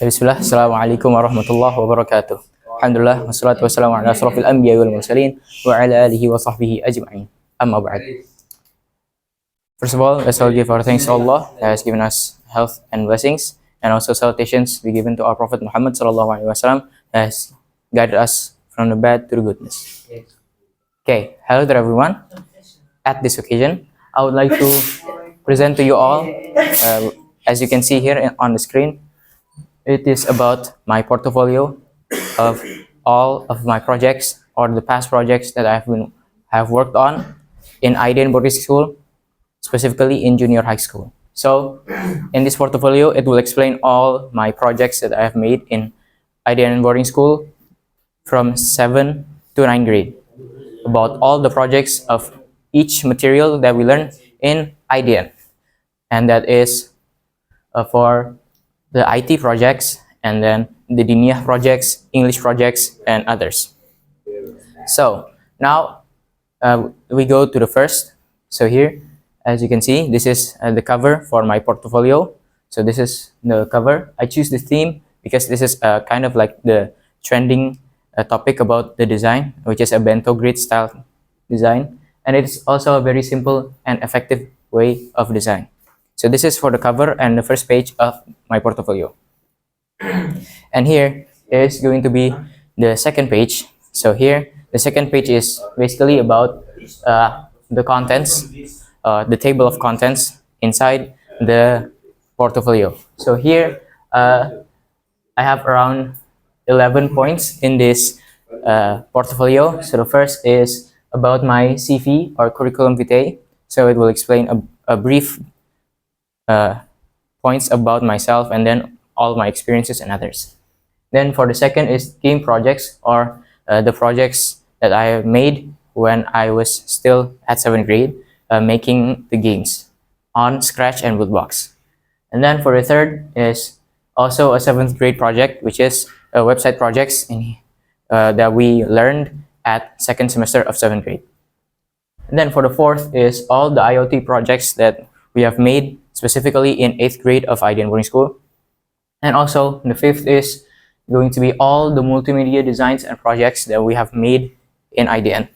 Bismillah, Assalamualaikum warahmatullahi wabarakatuh. Alhamdulillah, wassalatu wassalamu ala asrafil anbiya wal mursalin wa ala alihi wa sahbihi ajma'in. Amma ba'd. First of all, let's all give our thanks to Allah that has given us health and blessings, and also salutations be given to our Prophet Muhammad sallallahu alaihi wasallam that has guided us from the bad to the goodness. Okay, hello to everyone. At this occasion, I would like to present to you all, as you can see here on the screen, it is about my portfolio of all of my projects or the past projects that have worked on in Indian boarding school, specifically in junior high school. So in this portfolio, it will explain all my projects that I have made in Indian boarding school from 7 to 9th grade, about all the projects of each material that we learn in IDN, and that is for the IT projects, and then the Diniyah projects, English projects, and others. So now we go to the first. So here, as you can see, this is the cover for my portfolio. So this is the cover. I choose this theme because this is kind of like the trending topic about the design, which is a bento grid style design, and it's also a very simple and effective way of design. So this is for the cover and the first page of my portfolio. And here is going to be the second page. So here, the second page is basically about the contents, the table of contents inside the portfolio. So here, I have around 11 points in this portfolio. So the first is about my CV or curriculum vitae. So it will explain a brief points about myself and then all my experiences and others. Then for the second is game projects, or the projects that I have made when I was still at 7th grade, making the games on Scratch and Woodbox. And then for the third is also a 7th grade project, which is website projects that we learned at second semester of 7th grade. And then for the fourth is all the IoT projects that we have made specifically in 8th grade of IDN boarding school. And also the fifth is going to be all the multimedia designs and projects that we have made in IDN.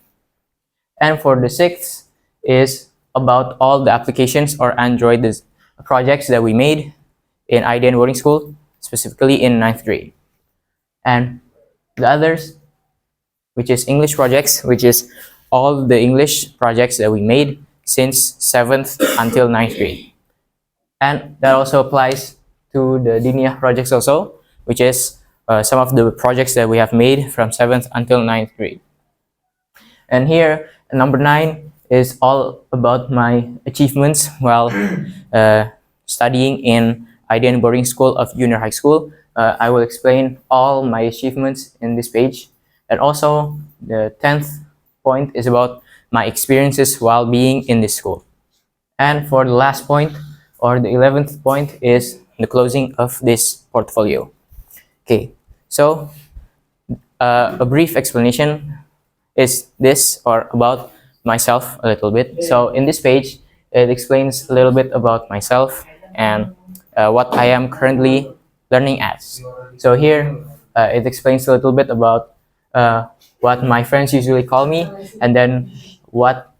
And for the sixth is about all the applications or Android projects that we made in IDN boarding school, specifically in 9th grade. And the others, which is English projects, which is all the English projects that we made since 7th until 9th grade. And that also applies to the Diniyah projects also, which is some of the projects that we have made from 7th until 9th grade. And here, number 9 is all about my achievements while studying in IDN boarding school of junior high school. I will explain all my achievements in this page. And also, the 10th point is about my experiences while being in this school. And for the last point, or the 11th point, is the closing of this portfolio. Okay, so a brief explanation is this, or about myself a little bit. So in this page, it explains a little bit about myself and what I am currently learning as. So here, it explains a little bit about what my friends usually call me, and then what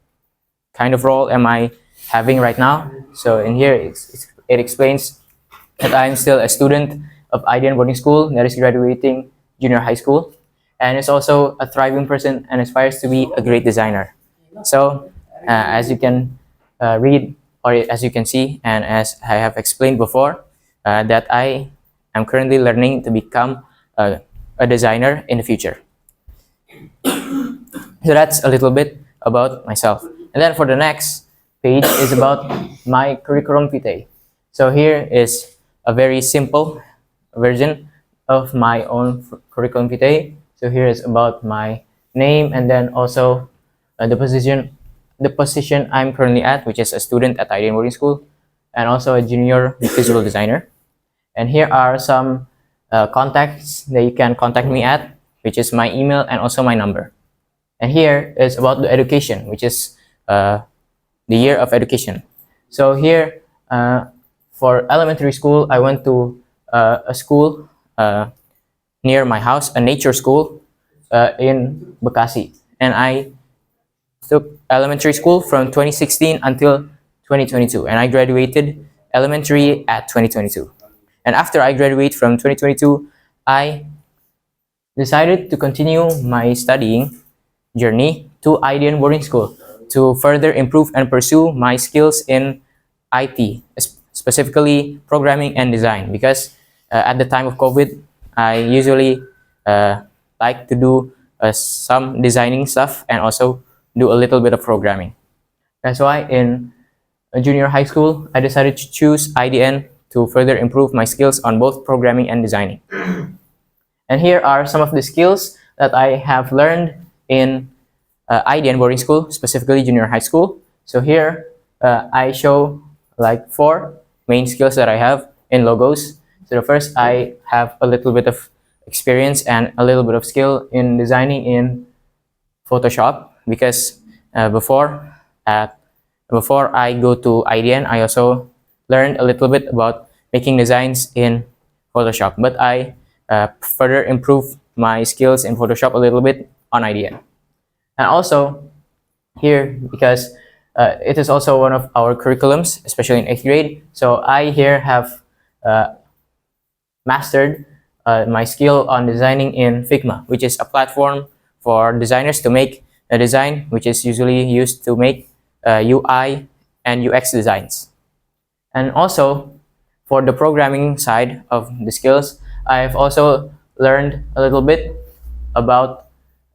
kind of role am I having right now. So in here, it explains that I'm still a student of IDN boarding school that is graduating junior high school, and is also a thriving person and aspires to be a great designer. So as you can read, or as you can see, and as I have explained before, that I am currently learning to become a designer in the future. So that's a little bit about myself. And then for the next page is about my curriculum vitae. So here is a very simple version of my own curriculum vitae. So here is about my name, and then also the position I'm currently at, which is a student at IDN boarding school, and also a junior visual designer. And here are some contacts that you can contact me at, which is my email and also my number. And here is about the education, which is the year of education. So here, for elementary school, I went to a school near my house, a nature school in Bekasi. And I took elementary school from 2016 until 2022, and I graduated elementary at 2022. And after I graduated from 2022, I decided to continue my studying journey to IDN boarding school to further improve and pursue my skills in IT, specifically programming and design. Because at the time of COVID, I usually like to do some designing stuff and also do a little bit of programming. That's why in junior high school, I decided to choose IDN to further improve my skills on both programming and designing. And here are some of the skills that I have learned in IDN boarding school, specifically junior high school. So here I show like 4 main skills that I have in logos. So the first, I have a little bit of experience and a little bit of skill in designing in Photoshop, because before I go to IDN, I also learned a little bit about making designs in Photoshop, but I further improve my skills in Photoshop a little bit on IDN. And also here, because it is also one of our curriculums, especially in 8th grade, so I here have mastered my skill on designing in Figma, which is a platform for designers to make a design, which is usually used to make UI and UX designs. And also for the programming side of the skills, I've also learned a little bit about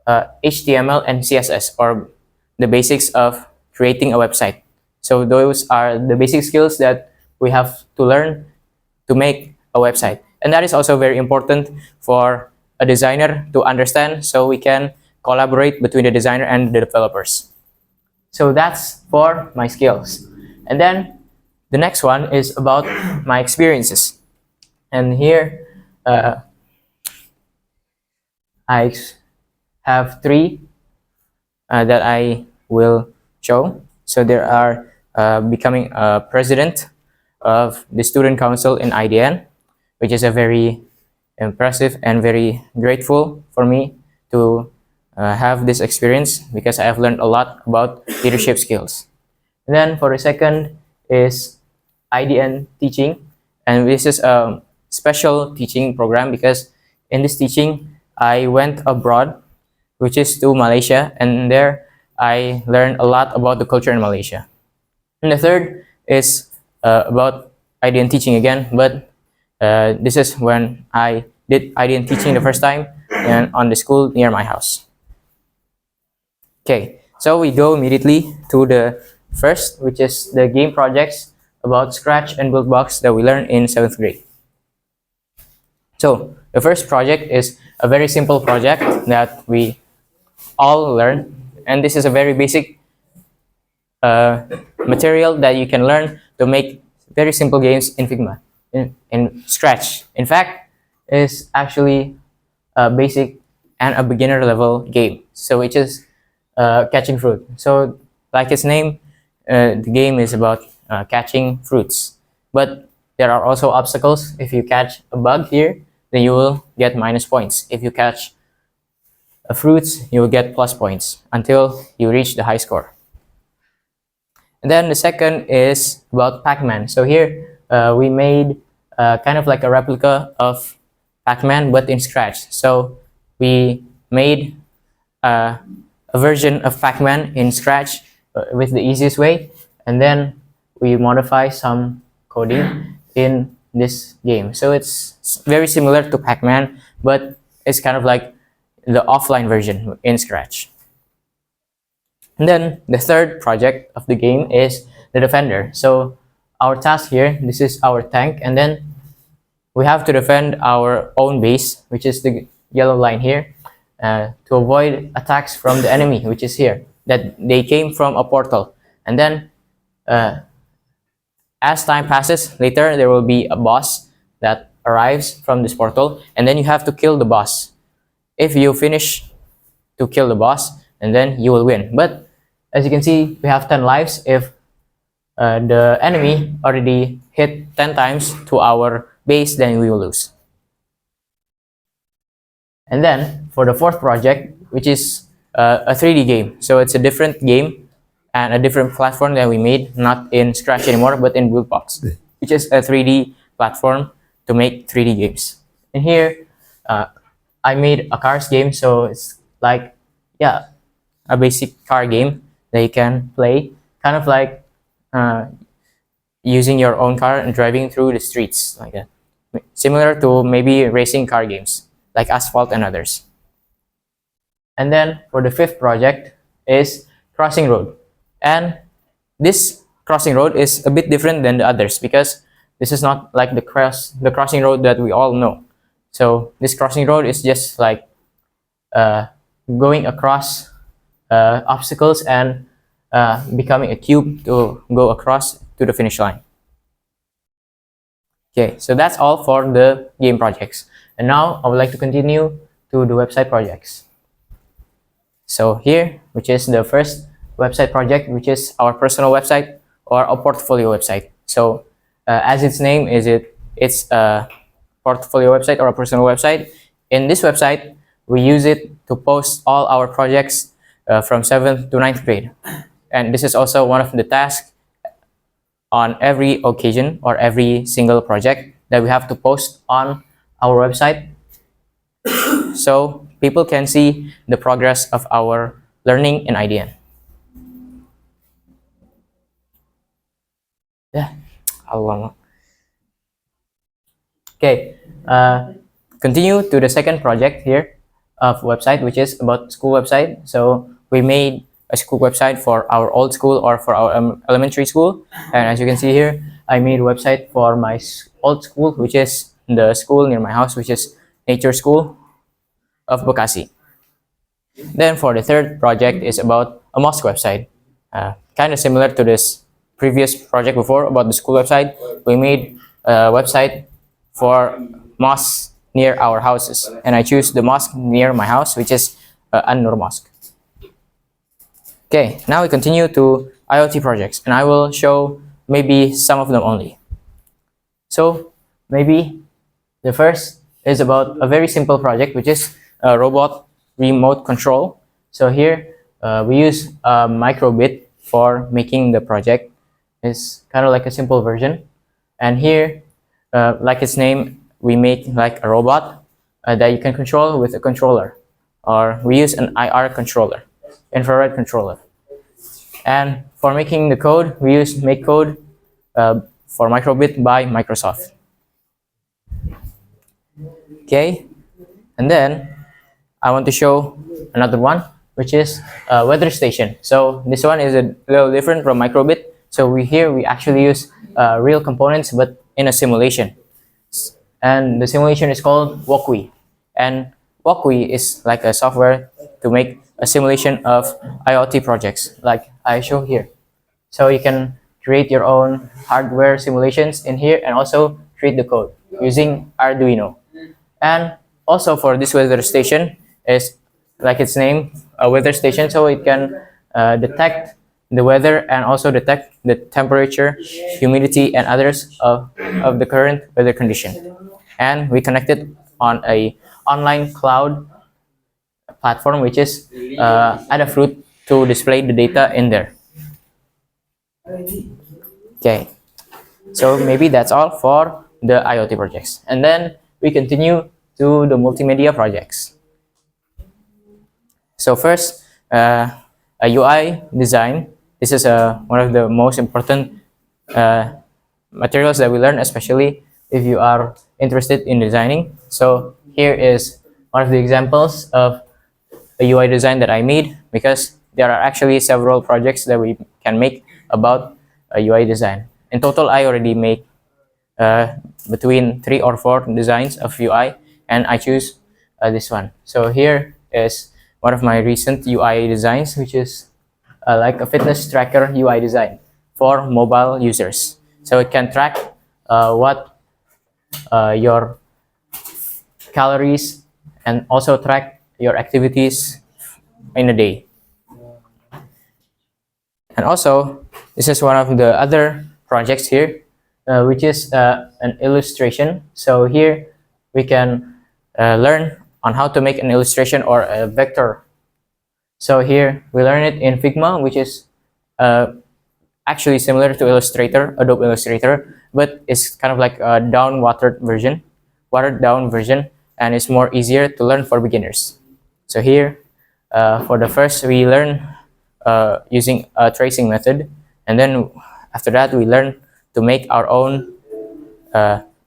HTML and CSS, or the basics of creating a website. So those are the basic skills that we have to learn to make a website. And that is also very important for a designer to understand, so we can collaborate between the designer and the developers. So that's for my skills. And then the next one is about my experiences. And here I have 3 that I will show. So there are becoming a president of the student council in IDN, which is a very impressive and very grateful for me to have this experience, because I have learned a lot about leadership skills. And then for the second is IDN teaching, and this is a special teaching program, because in this teaching I went abroad, which is to Malaysia, and there I learned a lot about the culture in Malaysia. And the third is about IDN teaching again, but this is when I did IDN teaching the first time and on the school near my house. Okay, so we go immediately to the first, which is the game projects about Scratch and Buildbox that we learned in 7th grade. So the first project is a very simple project that we all learn, and this is a very basic material that you can learn to make very simple games in Figma, in Scratch. In fact, it's actually a basic and a beginner level game. So it is catching fruit. So like its name, the game is about catching fruits. But there are also obstacles. If you catch a bug here, then you will get minus points. If you catch fruits, you will get plus points until you reach the high score. And then the second is about Pac-Man. So here we made kind of like a replica of Pac-Man, but in Scratch. So we made a version of Pac-Man in Scratch with the easiest way, and then we modify some coding in this game. So it's very similar to Pac-Man, but it's kind of like the offline version in Scratch. And then the third project of the game is the Defender. So our task here, this is our tank, and then we have to defend our own base, which is the yellow line here, to avoid attacks from the enemy, which is here, that they came from a portal. And then as time passes, later there will be a boss that arrives from this portal, and then you have to kill the boss. If you finish to kill the boss, and then you will win. But as you can see, we have 10 lives. If the enemy already hit 10 times to our base, then we will lose. And then for the fourth project, which is a 3D game. So it's a different game and a different platform that we made, not in Scratch anymore, but in Buildbox, which is a 3D platform to make 3D games. And here, I made a cars game, so it's like, yeah, a basic car game that you can play, kind of like using your own car and driving through the streets, like that. Similar to maybe racing car games, like Asphalt and others. And then for the fifth project is Crossing Road. And this Crossing Road is a bit different than the others because this is not like the crossing road that we all know. So this crossing road is just like going across obstacles and becoming a cube to go across to the finish line. Okay, so that's all for the game projects. And now I would like to continue to the website projects. So here, which is the first website project, which is our personal website or a portfolio website. So as its name is, it's a portfolio website or a personal website. In this website, we use it to post all our projects from 7th to 9th grade. And this is also one of the tasks on every occasion or every single project that we have to post on our website so people can see the progress of our learning in IDN. Yeah, Allah. Okay, continue to the second project here of website, which is about school website. So we made a school website for our old school or for our elementary school, and as you can see here, I made a website for my old school, which is the school near my house, which is Nature School of Bokasi. Then for the third project is about a mosque website, kind of similar to this previous project before about the school website. We made a website for mosques near our houses, and I choose the mosque near my house, which is An-Nur Mosque. Okay, now we continue to IoT projects, and I will show maybe some of them only. So maybe the first is about a very simple project, which is a robot remote control. So here we use a microbit for making the project. It's kind of like a simple version. And here, like its name, we make like a robot that you can control with a controller, or we use an IR controller, infrared controller. And for making the code, we use MakeCode for microbit by Microsoft. Okay, and then I want to show another one, which is a weather station. So this one is a little different from microbit. So we actually use real components, but in a simulation. And the simulation is called Walkwe. And Walkwe is like a software to make a simulation of IoT projects, like I show here. So you can create your own hardware simulations in here and also create the code using Arduino. And also for this weather station is like its name, a weather station, so it can detect the weather and also detect the temperature, humidity, and others of the current weather condition. And we connect it on a online cloud platform, which is Adafruit, to display the data in there. Okay, so maybe that's all for the IoT projects. And then we continue to the multimedia projects. So first, a UI design. This is one of the most important materials that we learn, especially if you are interested in designing. So here is one of the examples of a UI design that I made, because there are actually several projects that we can make about a UI design. In total, I already make between 3 or 4 designs of UI, and I choose this one. So here is one of my recent UI designs, which is like a fitness tracker UI design for mobile users. So it can track what your calories and also track your activities in a day. And also, this is one of the other projects here, which is an illustration. So here we can learn on how to make an illustration or a vector. So here we learn it in Figma, which is actually similar to Illustrator, Adobe Illustrator, but it's kind of like a watered down version, and it's more easier to learn for beginners. So here, for the first, we learn using a tracing method, and then after that, we learn to make our own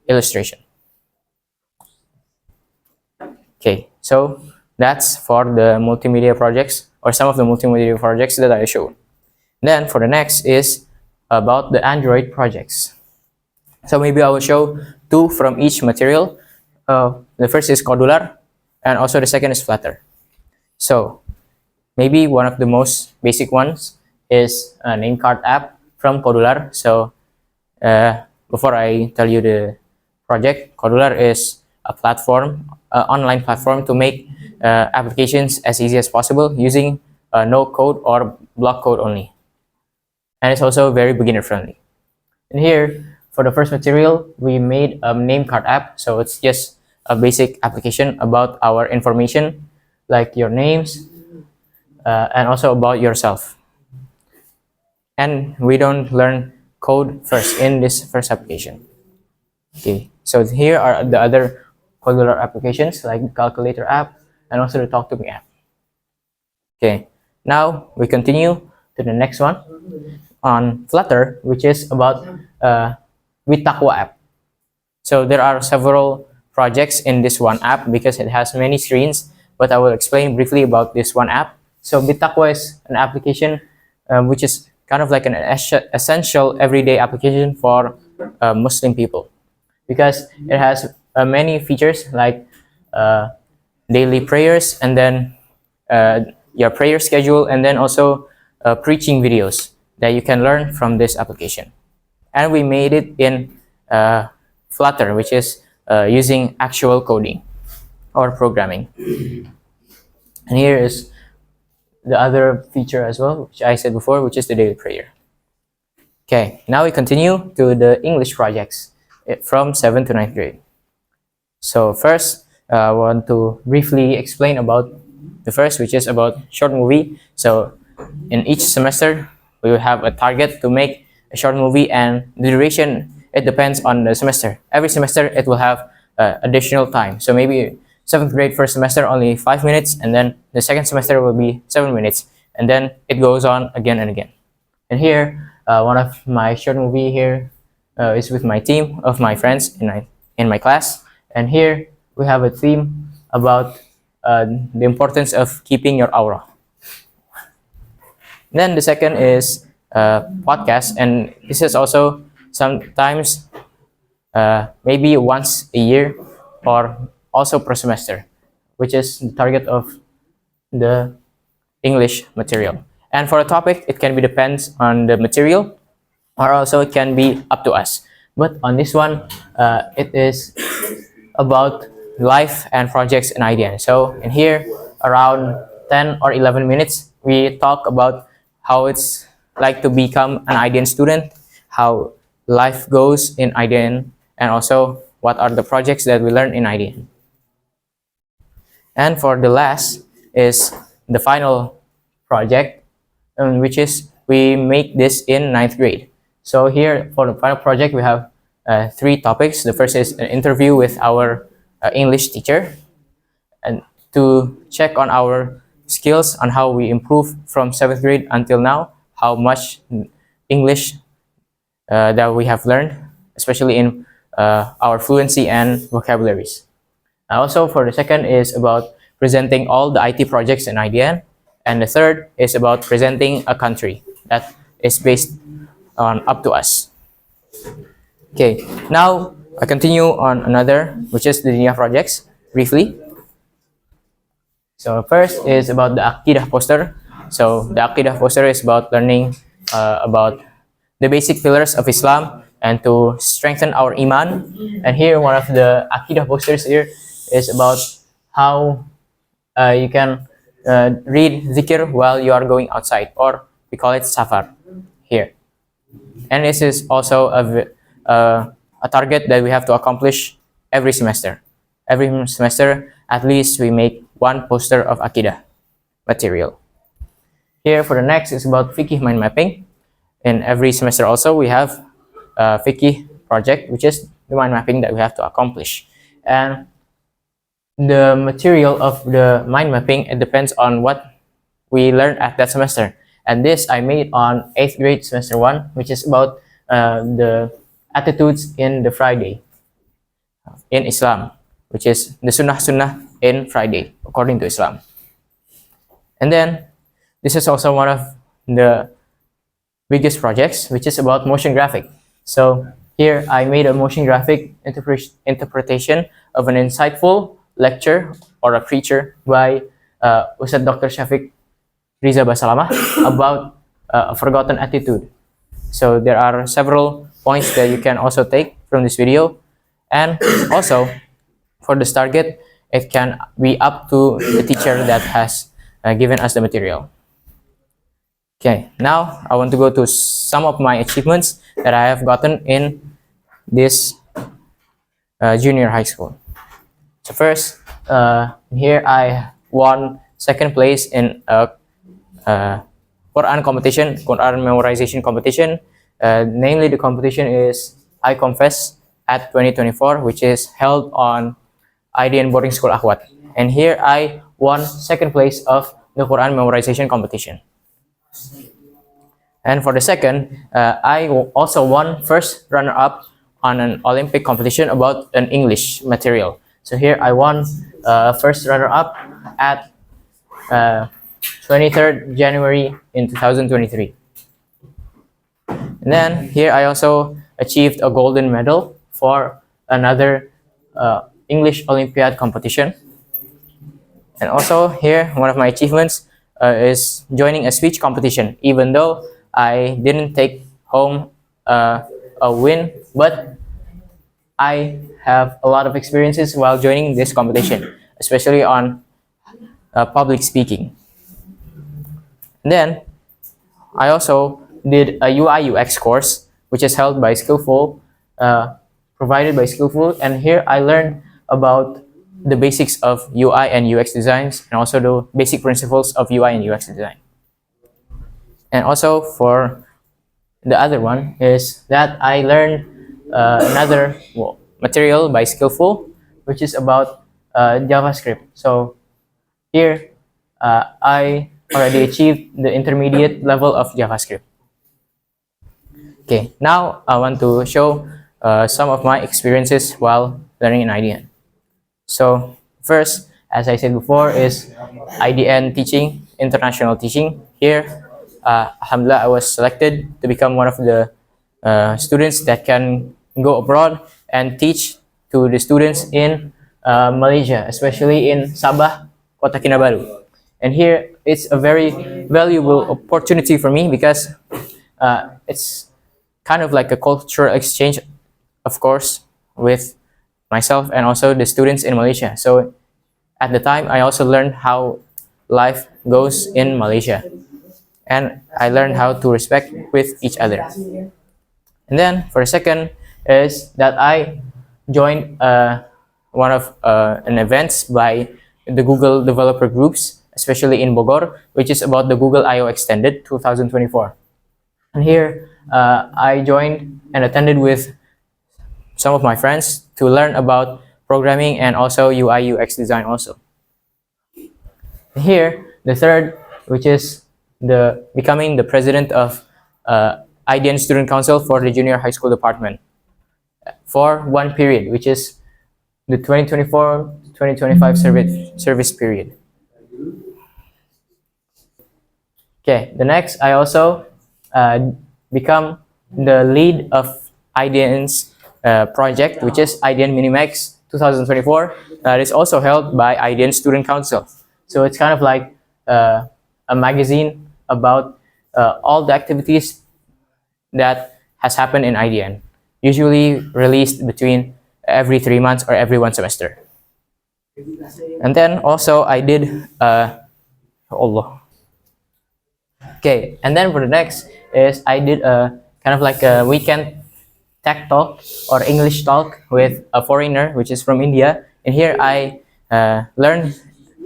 illustration. Okay, so that's for the multimedia projects, or some of the multimedia projects that I showed. Then for the next is about the Android projects. So maybe I will show two from each material. The first is Codular, and also the second is Flutter. So maybe one of the most basic ones is a name card app from Codular. So before I tell you the project, Codular is a platform, online platform to make applications as easy as possible using no code or block code only. And it's also very beginner friendly. And here, for the first material, we made a name card app. So it's just a basic application about our information, like your names, and also about yourself. And we don't learn code first in this first application. Okay, so here are the other Codular applications, like the calculator app and also the talk to me app. Okay, now we continue to the next one on Flutter, which is about Witakwa app. So there are several projects in this one app because it has many screens, but I will explain briefly about this one app. So Witakwa is an application which is kind of like an essential everyday application for Muslim people, because it has many features like daily prayers, and then your prayer schedule, and then also preaching videos that you can learn from this application. And we made it in Flutter, which is using actual coding or programming. And here is the other feature as well, which I said before, which is the daily prayer. Okay, now we continue to the English projects from 7th to 9th grade. So first, I want to briefly explain about the first, which is about short movie. So in each semester, we will have a target to make a short movie, and the duration, it depends on the semester. Every semester, it will have additional time. So maybe 7th grade first semester, only 5 minutes, and then the second semester will be 7 minutes, and then it goes on again and again. And here, one of my short movie here is with my team of my friends in my class. And here we have a theme about the importance of keeping your aura. Then the second is podcast, and this is also sometimes maybe once a year or also per semester, which is the target of the English material. And for a topic, it can be depends on the material, or also it can be up to us. But on this one, it is about life and projects and ideas. So in here, around 10 or 11 minutes, we talk about how it's like to become an IDN student, how life goes in IDN, and also what are the projects that we learn in IDN. And for the last is the final project, which is we make this in 9th grade. So here for the final project, we have 3 topics. The first is an interview with our English teacher, and to check on our skills on how we improve from 7th grade until now, how much English that we have learned, especially in our fluency and vocabularies. Also for the second is about presenting all the IT projects in IDN, and the third is about presenting a country that is based on up to us. Okay, now I continue on another, which is the Dunia projects, briefly. So first is about the Aqidah poster. So the Aqidah poster is about learning about the basic pillars of Islam and to strengthen our iman. And here, one of the Aqidah posters here is about how you can read zikr while you are going outside, or we call it safar here. And this is also a target that we have to accomplish every semester. Every semester, at least we make one poster of Akidah material. Here for the next is about fiqh mind mapping. In every semester also we have a fiqh project, which is the mind mapping that we have to accomplish. And the material of the mind mapping, it depends on what we learned at that semester. And this I made on 8th grade semester 1, which is about the attitudes in the Friday in Islam, which is the sunnah in Friday according to Islam. And then this is also one of the biggest projects, which is about motion graphic. So here I made a motion graphic interpretation of an insightful lecture or a preacher by Ustad Dr. Shafiq Riza Basalamah about a forgotten attitude. So there are several points that you can also take from this video. And also for this target, it can be up to the teacher that has given us the material. Okay, now I want to go to some of my achievements that I have gotten in this junior high school. So first, here I won second place in a Quran competition, Quran memorization competition. Namely, the competition is I Confess at 2024, which is held on IDN Boarding School Ahwat. And here I won second place of the Quran memorization competition. And for the second, I also won first runner-up on an Olympic competition about an English material. So here I won first runner-up at 23rd January in 2023. And then here I also achieved a golden medal for another English Olympiad competition. And also here, one of my achievements is joining a speech competition, even though I didn't take home a win, but I have a lot of experiences while joining this competition, especially on public speaking. And then I also did a UI UX course, which is held by Skillful, provided by Skillful, and here I learned about the basics of UI and UX designs, and also the basic principles of UI and UX design. And also for the other one is that I learned another material by Skillful, which is about JavaScript. So here I already achieved the intermediate level of JavaScript. Okay, now I want to show some of my experiences while learning in IDN. So first, as I said before, is IDN teaching, international teaching. Here, alhamdulillah, I was selected to become one of the students that can go abroad and teach to the students in Malaysia, especially in Sabah, Kota Kinabalu. And here, it's a very valuable opportunity for me because it's kind of like a cultural exchange, of course, with myself and also the students in Malaysia. So at the time, I also learned how life goes in Malaysia. And I learned how to respect with each other. And then for the second is that I joined one of an events by the Google developer groups, especially in Bogor, which is about the Google I/O Extended 2024. And here I joined and attended with some of my friends to learn about programming and also UI UX design also. Here, the third, which is becoming the president of IDN Student Council for the Junior High School Department for one period, which is the 2024-2025 service period. Okay, the next, I also become the lead of IDN's project, which is IDN Minimax 2024, that is also held by IDN Student Council. So it's kind of like a magazine about all the activities that has happened in IDN, usually released between every 3 months or every one semester. And then also I did Allah. Okay, and then for the next is I did a kind of like a weekend tech talk or English talk with a foreigner, which is from India. And here I learn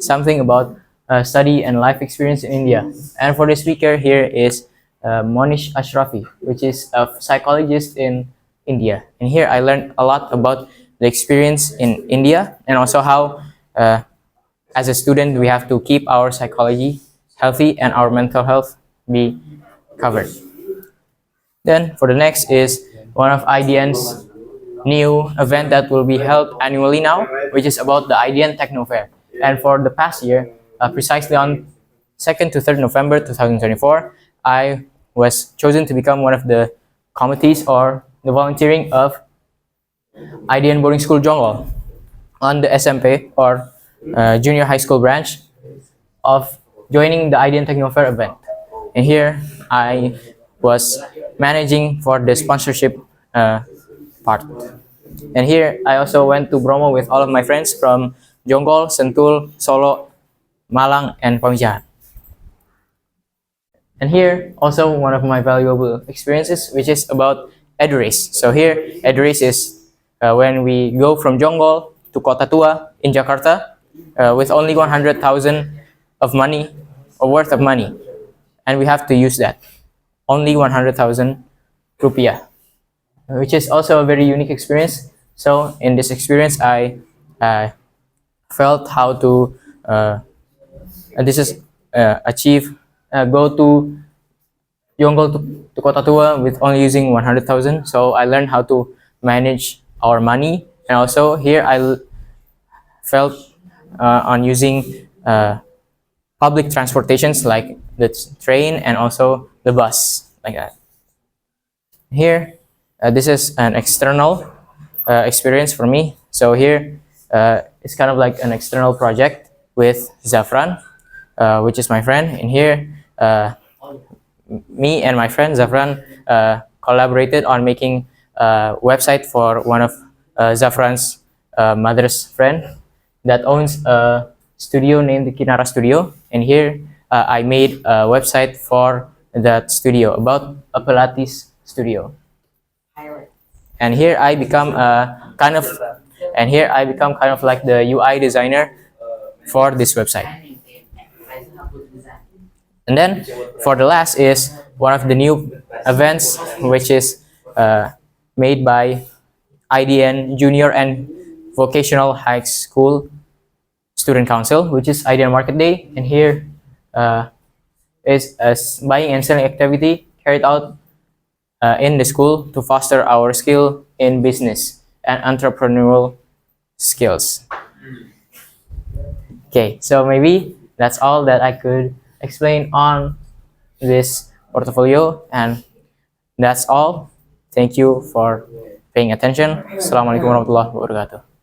something about study and life experience in India. And for the speaker here is Monish Ashrafi, which is a psychologist in India. And here I learned a lot about the experience in India and also how, as a student, we have to keep our psychology healthy and our mental health be covered. Then for the next is one of IDN's new event that will be held annually now, which is about the IDN Techno Fair. And for the past year, precisely on 2nd to 3rd November 2024, I was chosen to become one of the committees or the volunteering of IDN Boarding School Jonggol on the SMP or junior high school branch of joining the IDN Techno Fair event. And here I was managing for the sponsorship part. And here I also went to Bromo with all of my friends from Jonggol, Sentul, Solo, Malang, and Pamijahan. And here also one of my valuable experiences, which is about Edurace. So here Edurace is when we go from Jonggol to Kota Tua in Jakarta with only 100,000 of money or worth of money, and we have to use that only 100,000 rupiah, which is also a very unique experience. So in this experience, I felt how to go to Yonggol to Kota Tua with only using 100,000. So I learned how to manage our money, and also here I felt on using public transportations like the train and also the bus, like that. Here, this is an external experience for me. So here, it's kind of like an external project with Zafran, which is my friend. And here, me and my friend Zafran collaborated on making a website for one of Zafran's mother's friend that owns a studio named the Kinara Studio. And here, I made a website for that studio about a Pilates studio. And here I become kind of like the UI designer for this website. And then for the last is one of the new events, which is made by IDN Junior and Vocational High School Student Council, which is IDN Market Day. And here is a buying and selling activity carried out in the school to foster our skill in business and entrepreneurial skills. Okay, so maybe that's all that I could explain on this portfolio, and that's all. Thank you for paying attention. Assalamualaikum warahmatullahi wabarakatuh.